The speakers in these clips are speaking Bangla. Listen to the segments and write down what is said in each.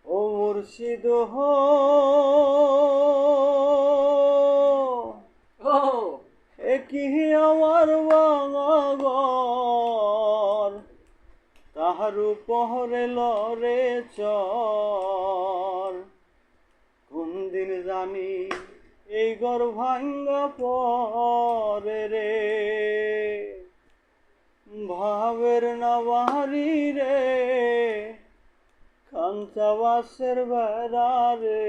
ও মুর্শিদ হো কি আমার বাঙাগর তাহার উপরে লরে চর কোন দিন জানি এই ঘর ভাঙ্গা পরে রে ভাবের না বাহারি রে খাঞ্চা বাসের বেড়া রে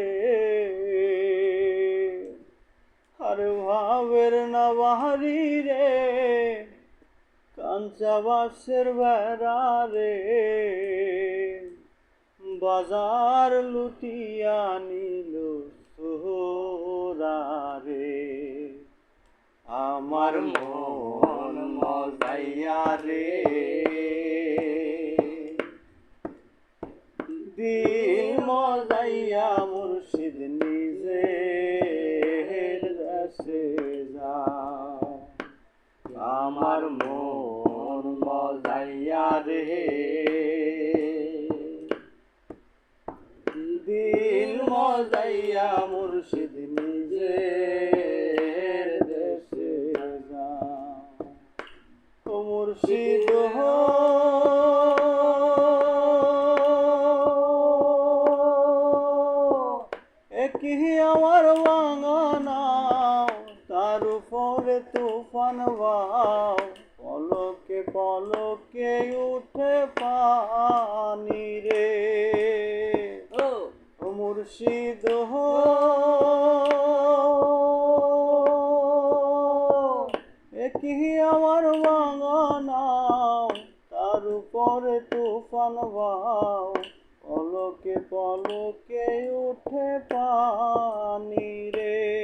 আরে ভাবের না বাহারি রে কাঞ্চা বাসের বেড়া রে বাজার লুটিয়া নিল সোহরা রে আমার মন মজাইয়া রে দিল মজাইয়া মুর্শিদ নিজে দেশে যা আমার মন মজাইয়া রে দিল মজাইয়া মুর্শিদ নিজে দেশে যা ও মুর্শিদ হো কি আমার বাঙানা তার উপরে তুফান বাও পলকে পলকে উঠে পানি রে ও মুর্শিদ হো কি আমার বাঙানা তার উপরে তুফান বাও পলকে পলকে উঠে পানি রে।